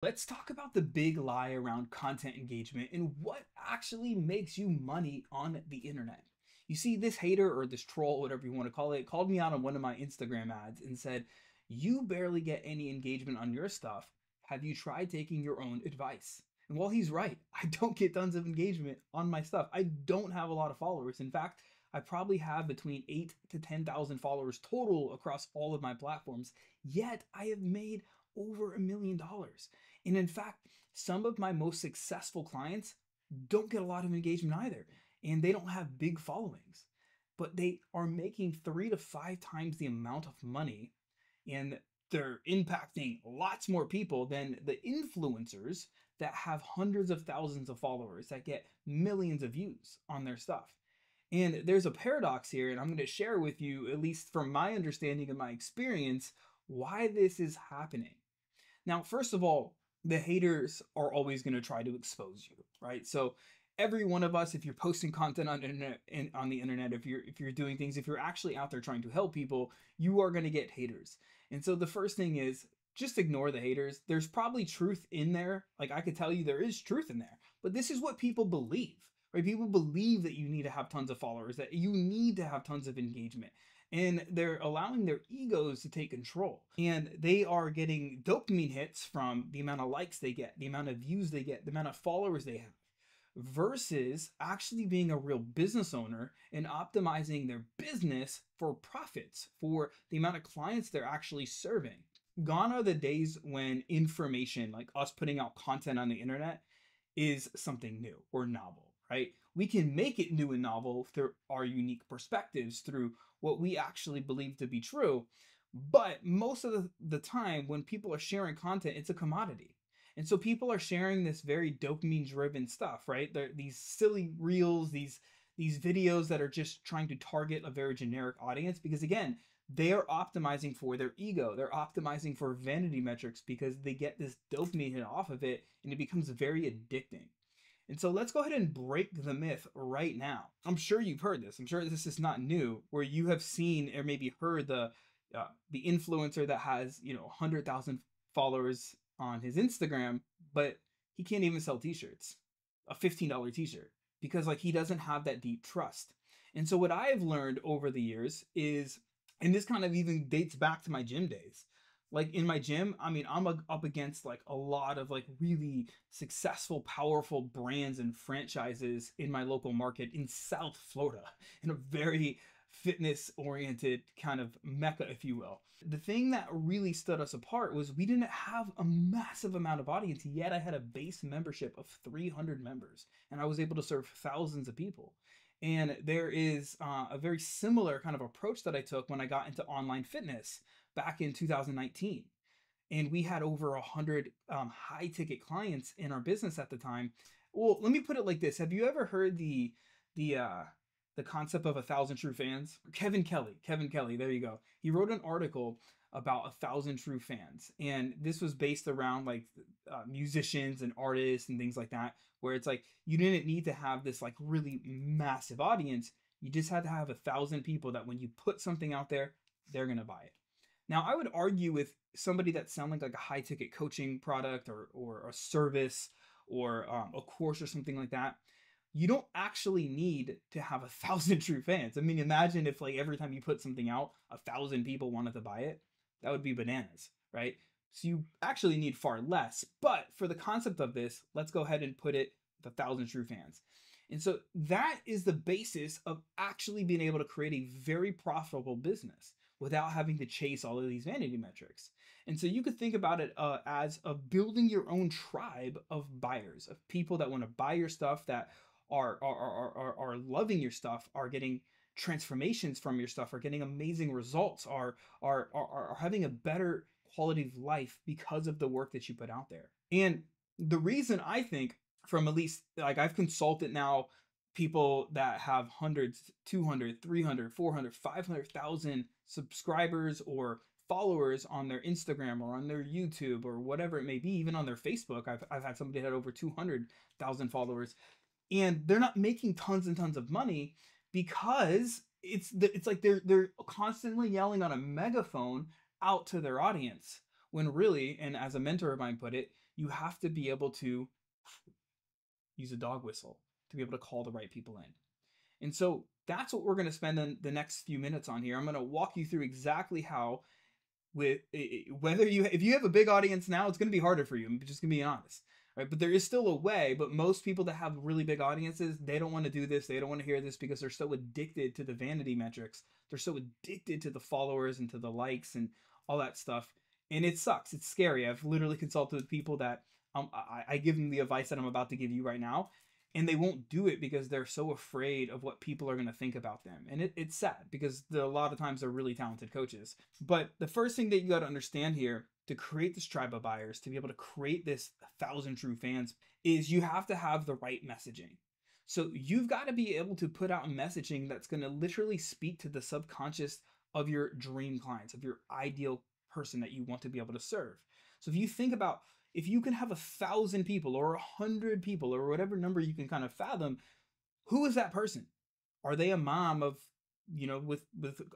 Let's talk about the big lie around content engagement and what actually makes you money on the internet. You see, this hater or this troll, whatever you want to call it, called me out on one of my Instagram ads and said, "You barely get any engagement on your stuff. Have you tried taking your own advice?" And while he's right, I don't get tons of engagement on my stuff. I don't have a lot of followers. In fact, I probably have between 8 to 10,000 followers total across all of my platforms. Yet I have made over $1 million. And in fact, some of my most successful clients don't get a lot of engagement either, and they don't have big followings, but they are making 3 to 5 times the amount of money, and they're impacting lots more people than the influencers that have hundreds of thousands of followers that get millions of views on their stuff. And there's a paradox here, and I'm going to share with you, at least from my understanding and my experience, why this is happening. Now, first of all, the haters are always going to try to expose you, right? So every one of us, if you're posting content on the internet, if you're doing things, if you're actually out there trying to help people, you are going to get haters. And so the first thing is just ignore the haters. There's probably truth in there. Like, I could tell you there is truth in there, but this is what people believe, right? People believe that you need to have tons of followers, that you need to have tons of engagement. And they're allowing their egos to take control. And they are getting dopamine hits from the amount of likes they get, the amount of views they get, the amount of followers they have, versus actually being a real business owner and optimizing their business for profits, for the amount of clients they're actually serving. Gone are the days when information, like us putting out content on the internet, is something new or novel, right? We can make it new and novel through our unique perspectives, through what we actually believe to be true. But most of the time, when people are sharing content, it's a commodity. And so people are sharing this very dopamine driven stuff, right? These silly reels, these videos that are just trying to target a very generic audience, because again, they are optimizing for their ego. They're optimizing for vanity metrics because they get this dopamine hit off of it, and it becomes very addicting. And so let's go ahead and break the myth right now. I'm sure you've heard this. I'm sure this is not new, where you have seen or maybe heard the influencer that has 100,000 followers on his Instagram, but he can't even sell t-shirts, a $15 t-shirt, because like he doesn't have that deep trust. And so what I have learned over the years is, and this kind of even dates back to my gym days. Like in my gym, I mean, I'm up against like a lot of like really successful, powerful brands and franchises in my local market in South Florida, in a very fitness oriented kind of mecca, if you will. The thing that really stood us apart was we didn't have a massive amount of audience, yet I had a base membership of 300 members, and I was able to serve thousands of people. And there is a very similar kind of approach that I took when I got into online fitness back in 2019. And we had over 100 high ticket clients in our business at the time. Well, let me put it like this. Have you ever heard the uh, the concept of 1,000 true fans? Kevin Kelly, there you go. He wrote an article about 1,000 true fans. And this was based around like musicians and artists and things like that, where it's like you didn't need to have this like really massive audience. You just had to have 1,000 people that when you put something out there, they're going to buy it. Now, I would argue with somebody that's selling like a high ticket coaching product or a service or a course or something like that. You don't actually need to have 1,000 true fans. I mean, imagine if like every time you put something out, 1,000 people wanted to buy it. That would be bananas, right? So you actually need far less. But for the concept of this, let's go ahead and put it with 1,000 true fans. And so that is the basis of actually being able to create a very profitable business without having to chase all of these vanity metrics. And so you could think about it as of building your own tribe of buyers, of people that want to buy your stuff, that are loving your stuff, are getting transformations from your stuff, are getting amazing results, are having a better quality of life because of the work that you put out there. And the reason I think, from at least like I've consulted now people that have hundreds, 200, 300, 400, 500,000 subscribers or followers on their Instagram or on their YouTube or whatever it may be, even on their Facebook. I've had somebody that had over 200,000 followers, and they're not making tons and tons of money because it's like they're constantly yelling on a megaphone out to their audience, when really, and as a mentor of mine put it, you have to be able to use a dog whistle to be able to call the right people in. And so that's what we're going to spend the next few minutes on here. I'm going to walk you through exactly how, with whether you, if you have a big audience now, it's going to be harder for you. I'm just going to be honest, right? But there is still a way. But most people that have really big audiences, they don't want to do this. They don't want to hear this because they're so addicted to the vanity metrics. They're so addicted to the followers and to the likes and all that stuff. And it sucks. It's scary. I've literally consulted with people that I give them the advice that I'm about to give you right now, and they won't do it because they're so afraid of what people are going to think about them. And it's sad because a lot of times they're really talented coaches. But the first thing that you got to understand here to create this tribe of buyers, to be able to create this 1,000 true fans, is you have to have the right messaging. So you've got to be able to put out messaging that's going to literally speak to the subconscious of your dream clients, of your ideal person that you want to be able to serve. So if you think about, if you can have 1,000 people or 100 people or whatever number you can kind of fathom, who is that person? Are they a mom of, with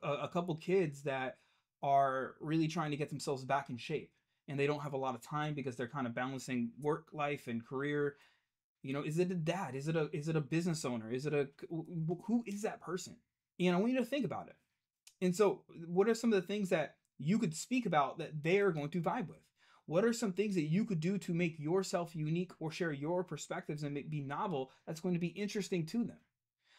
a couple kids that are really trying to get themselves back in shape and they don't have a lot of time because they're kind of balancing work life and career? Is it a dad? Is it a business owner? Who is that person? I want you to think about it. And so what are some of the things that you could speak about that they are going to vibe with? What are some things that you could do to make yourself unique or share your perspectives and be novel that's going to be interesting to them?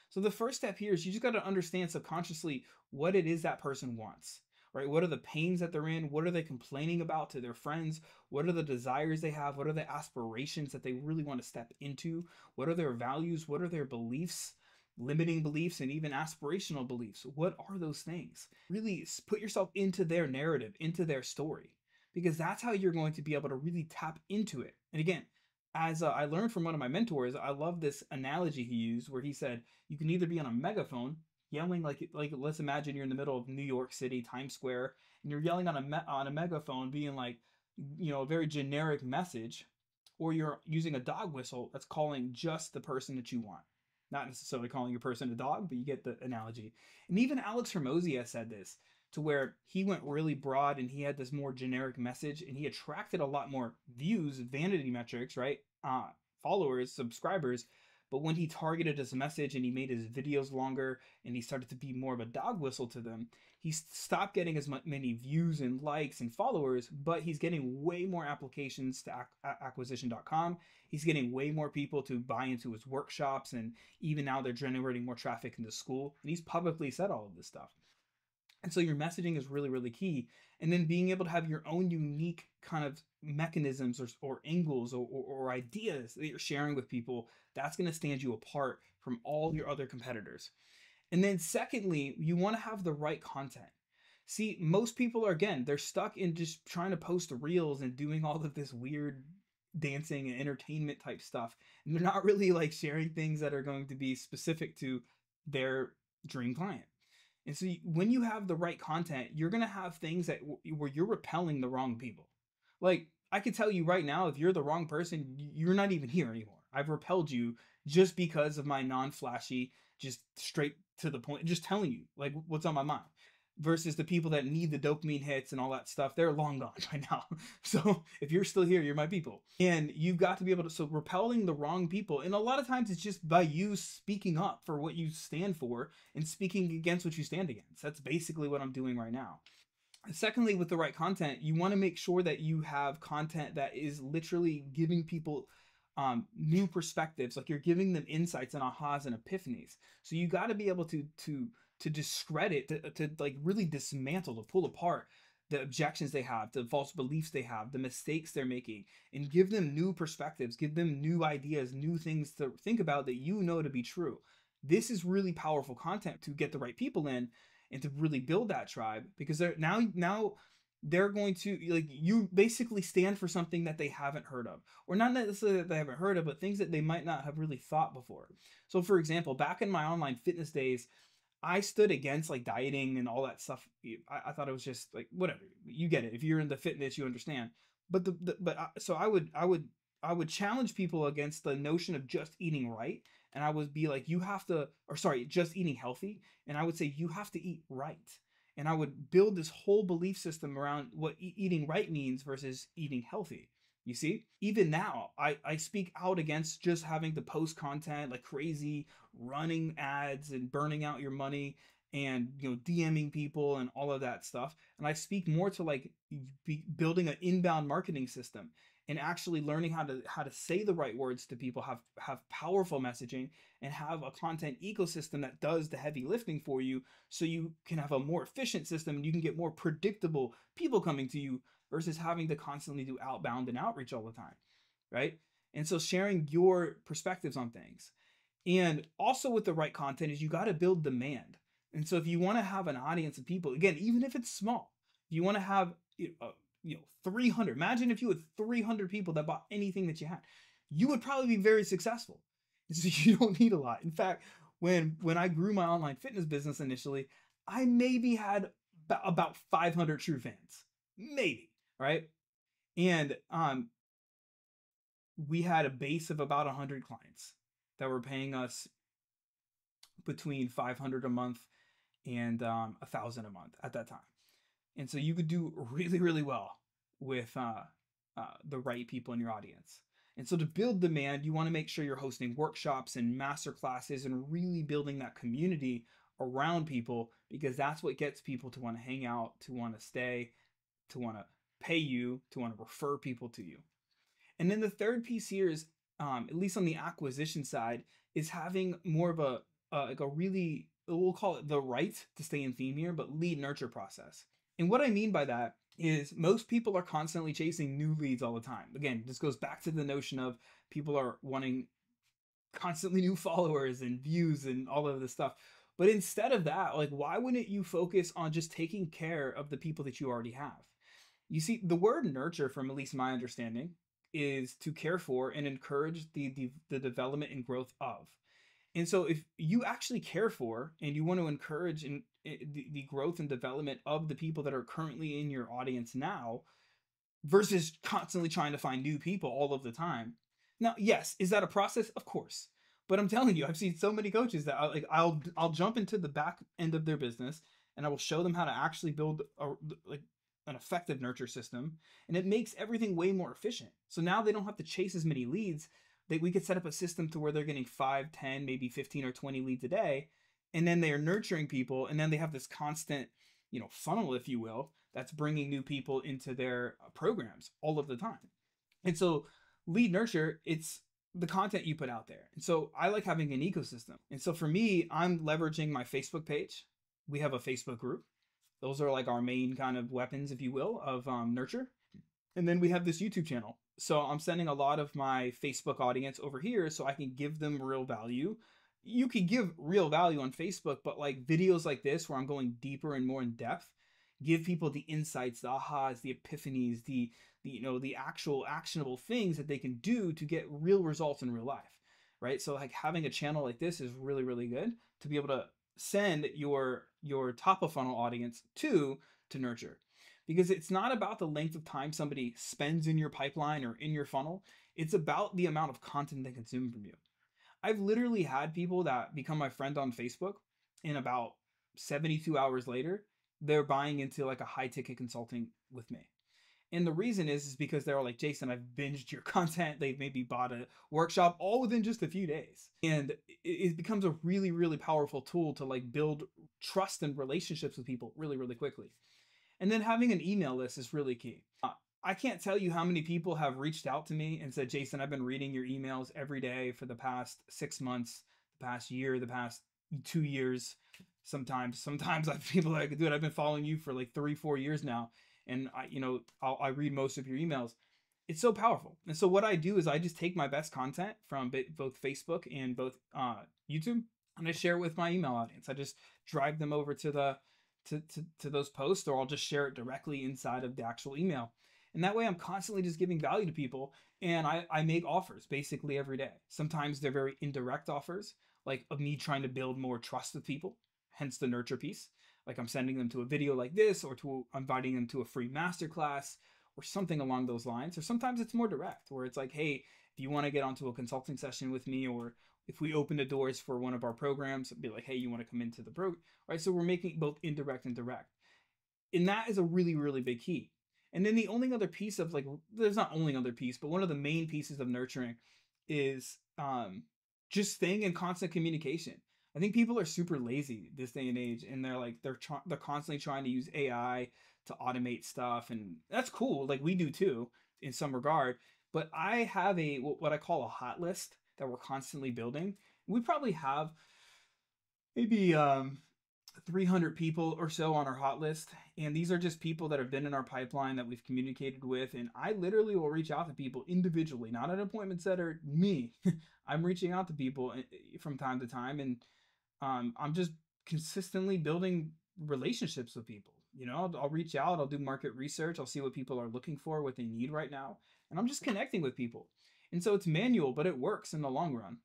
So the first step here is you just got to understand subconsciously what it is that person wants, right? What are the pains that they're in? What are they complaining about to their friends? What are the desires they have? What are the aspirations that they really want to step into? What are their values? What are their beliefs? Limiting beliefs and even aspirational beliefs. What are those things? Really put yourself into their narrative, into their story, because that's how you're going to be able to really tap into it. And again, as I learned from one of my mentors, I love this analogy he used where he said, you can either be on a megaphone yelling like let's imagine you're in the middle of New York City, Times Square, and you're yelling on a megaphone being like, a very generic message, or you're using a dog whistle that's calling just the person that you want. Not necessarily calling your person a dog, but you get the analogy. And even Alex Hermosi said this, to where he went really broad and he had this more generic message and he attracted a lot more views, vanity metrics, right? Followers, subscribers. But when he targeted his message and he made his videos longer and he started to be more of a dog whistle to them, he stopped getting as many views and likes and followers, but he's getting way more applications to acquisition.com. He's getting way more people to buy into his workshops, and even now they're generating more traffic into school. And he's publicly said all of this stuff. And so your messaging is really, really key. And then being able to have your own unique kind of mechanisms or angles or ideas that you're sharing with people, that's going to stand you apart from all your other competitors. And then secondly, you want to have the right content. See, most people are, again, they're stuck in just trying to post reels and doing all of this weird dancing and entertainment type stuff. And they're not really like sharing things that are going to be specific to their dream client. And so when you have the right content, you're going to have things that where you're repelling the wrong people. Like, I could tell you right now, if you're the wrong person, you're not even here anymore. I've repelled you just because of my non-flashy, just straight to the point, just telling you like what's on my mind. Versus the people that need the dopamine hits and all that stuff, they're long gone by now. So if you're still here, you're my people. And you've got to be able to, so repelling the wrong people. And a lot of times it's just by you speaking up for what you stand for and speaking against what you stand against. That's basically what I'm doing right now. Secondly, with the right content, you want to make sure that you have content that is literally giving people new perspectives. Like you're giving them insights and ahas and epiphanies. So you got to be able to discredit, to like really dismantle, to pull apart the objections they have, the false beliefs they have, the mistakes they're making, and give them new perspectives, give them new ideas, new things to think about that to be true. This is really powerful content to get the right people in and to really build that tribe, because they're now they're going to, like, you basically stand for something that they haven't heard of, or not necessarily that they haven't heard of, but things that they might not have really thought before. So for example, back in my online fitness days, I stood against like dieting and all that stuff. I thought it was just like, whatever, you get it. If you're into fitness, you understand. But so I would challenge people against the notion of just eating right. And I would be like, just eating healthy. And I would say, you have to eat right. And I would build this whole belief system around what eating right means versus eating healthy. You see, even now, I speak out against just having to post content like crazy, running ads and burning out your money and DMing people and all of that stuff. And I speak more to like building an inbound marketing system and actually learning how to say the right words to people, have powerful messaging, and have a content ecosystem that does the heavy lifting for you, so you can have a more efficient system and you can get more predictable people coming to you versus having to constantly do outbound and outreach all the time, right? And so sharing your perspectives on things. And also with the right content is you got to build demand. And so if you want to have an audience of people, again, even if it's small, if you want to have 300, imagine if you had 300 people that bought anything that you had, you would probably be very successful. So you don't need a lot. In fact, when I grew my online fitness business initially, I maybe had about 500 true fans, maybe, right? And we had a base of about 100 clients that were paying us between 500 a month and 1,000 a month at that time. And so you could do really, really well with the right people in your audience. And so to build demand, you want to make sure you're hosting workshops and master classes and really building that community around people, because that's what gets people to want to hang out, to want to stay, to want to pay you, to want to refer people to you. And then the third piece here is, at least on the acquisition side, is having more of a like a really, we'll call it the right to stay in theme here, but lead nurture process. And what I mean by that is most people are constantly chasing new leads all the time. Again, this goes back to the notion of people are wanting constantly new followers and views and all of this stuff. But instead of that, like, why wouldn't you focus on just taking care of the people that you already have? You see, the word nurture, from at least my understanding, is to care for and encourage the development and growth of. And so if you actually care for and you want to encourage the growth and development of the people that are currently in your audience now, versus constantly trying to find new people all of the time. Now, yes, is that a process? Of course. But I'm telling you, I've seen so many coaches that I'll jump into the back end of their business and I will show them how to actually build an effective nurture system, and it makes everything way more efficient. So now they don't have to chase as many leads. That we could set up a system to where they're getting 5, 10, maybe 15 or 20 leads a day, and then they are nurturing people, and then they have this constant, funnel, if you will, that's bringing new people into their programs all of the time. And so lead nurture, it's the content you put out there. And so I like having an ecosystem. And so for me, I'm leveraging my Facebook page. We have a Facebook group. Those are like our main kind of weapons, if you will, of nurture. And then we have this YouTube channel. So I'm sending a lot of my Facebook audience over here so I can give them real value. You can give real value on Facebook, but like videos like this where I'm going deeper and more in depth, give people the insights, the ahas, the epiphanies, the actual actionable things that they can do to get real results in real life, right? So like having a channel like this is really, really good to be able to send your top of funnel audience to nurture, because it's not about the length of time somebody spends in your pipeline or in your funnel. It's about the amount of content they consume from you. I've literally had people that become my friend on Facebook, and about 72 hours later, they're buying into like a high ticket consulting with me. And the reason is because they're like, Jason, I've binged your content. They've maybe bought a workshop all within just a few days. And it becomes a really, really powerful tool to like build trust and relationships with people really, really quickly. And then having an email list is really key. I can't tell you how many people have reached out to me and said, Jason, I've been reading your emails every day for the past 6 months, the past year, the past 2 years. Sometimes I've people like, dude, I've been following you for like 3-4 years now. And I read most of your emails. It's so powerful. And so what I do is I just take my best content from both Facebook and both YouTube, and I share it with my email audience. I just drive them over to those posts, or I'll just share it directly inside of the actual email. And that way I'm constantly just giving value to people, and I make offers basically every day. Sometimes they're very indirect offers, like of me trying to build more trust with people, hence the nurture piece. Like I'm sending them to a video like this, or inviting them to a free masterclass or something along those lines. Or sometimes it's more direct, where it's like, hey, if you want to get onto a consulting session with me, or if we open the doors for one of our programs, it'd be like, hey, you want to come into the program, right? So we're making both indirect and direct. And that is a really, really big key. And then the only other piece of like, there's not only other piece, but one of the main pieces of nurturing is just staying in constant communication. I think people are super lazy this day and age, and they're like they're constantly trying to use AI to automate stuff, and that's cool. Like we do too, in some regard. But I have a what I call a hot list that we're constantly building. We probably have maybe 300 people or so on our hot list, and these are just people that have been in our pipeline that we've communicated with, and I literally will reach out to people individually, not an appointment setter, me. I'm reaching out to people from time to time, and I'm just consistently building relationships with people. You know, I'll reach out, I'll do market research, I'll see what people are looking for, what they need right now, and I'm just connecting with people. And so it's manual, but it works in the long run.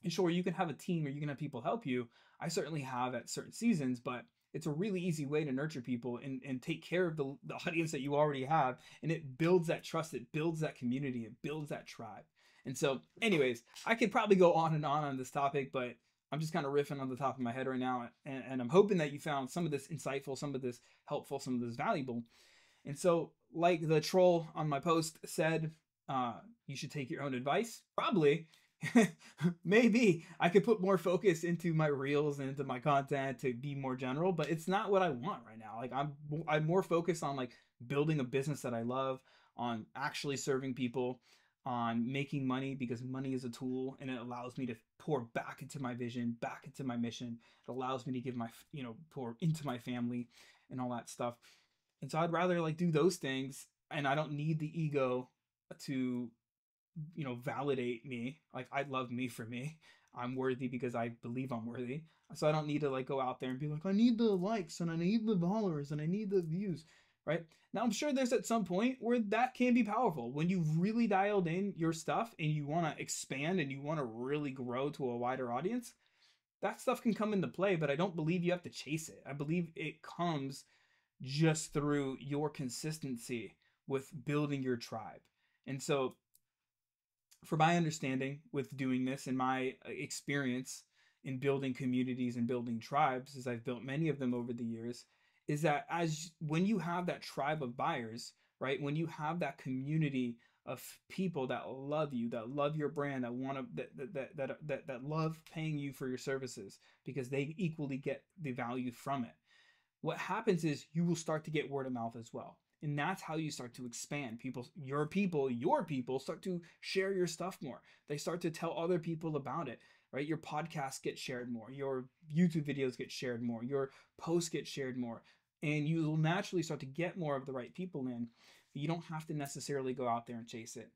And sure, you can have a team or you can have people help you. I certainly have at certain seasons, but it's a really easy way to nurture people and take care of the audience that you already have. And it builds that trust, it builds that community, it builds that tribe. And so, anyways, I could probably go on this topic, but I'm just kind of riffing on the top of my head right now. And I'm hoping that you found some of this insightful, some of this helpful, some of this valuable. And so, like the troll on my post said, you should take your own advice. Probably. Maybe I could put more focus into my reels and into my content to be more general, but it's not what I want right now. Like I'm more focused on like building a business that I love, on actually serving people, on making money, because money is a tool and it allows me to pour back into my vision, back into my mission. It allows me to give my, pour into my family and all that stuff. And so I'd rather like do those things, and I don't need the ego to validate me. Like I love me for me. I'm worthy because I believe I'm worthy. So I don't need to like go out there and be like, I need the likes and I need the followers and I need the views. Right now, I'm sure there's at some point where that can be powerful when you've really dialed in your stuff and you want to expand and you want to really grow to a wider audience. That stuff can come into play, but I don't believe you have to chase it. I believe it comes just through your consistency with building your tribe. And so for my understanding with doing this and my experience in building communities and building tribes, as I've built many of them over the years, is that as when you have that tribe of buyers, right? When you have that community of people that love you, that love your brand, that want to that love paying you for your services because they equally get the value from it, what happens is you will start to get word of mouth as well. And that's how you start to expand. Your people start to share your stuff more. They start to tell other people about it, right? Your podcasts get shared more. Your YouTube videos get shared more. Your posts get shared more. And you will naturally start to get more of the right people in. You don't have to necessarily go out there and chase it.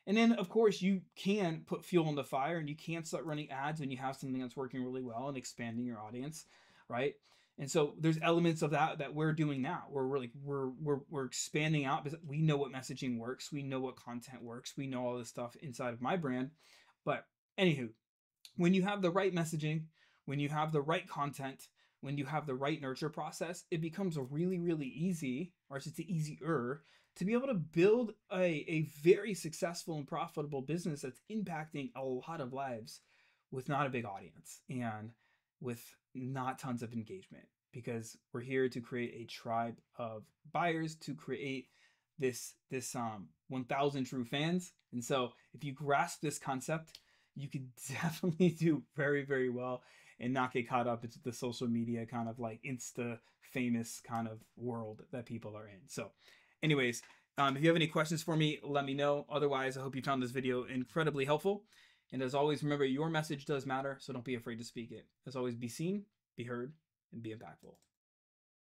And then, of course, you can put fuel on the fire and you can start running ads when you have something that's working really well and expanding your audience, right? And so there's elements of that we're doing now. We're expanding out because we know what messaging works, we know what content works, we know all this stuff inside of my brand. But anywho, when you have the right messaging, when you have the right content, when you have the right nurture process, it becomes a really, really easy, or I should say easier, to be able to build a very successful and profitable business that's impacting a lot of lives with not a big audience and with not tons of engagement, because we're here to create a tribe of buyers, to create this 1000 true fans. And so if you grasp this concept, you could definitely do very, very well and not get caught up into the social media kind of like insta famous kind of world that people are in. So anyways, if you have any questions for me, let me know. Otherwise, I hope you found this video incredibly helpful. And as always, remember, your message does matter, so don't be afraid to speak it. As always, be seen, be heard, and be impactful.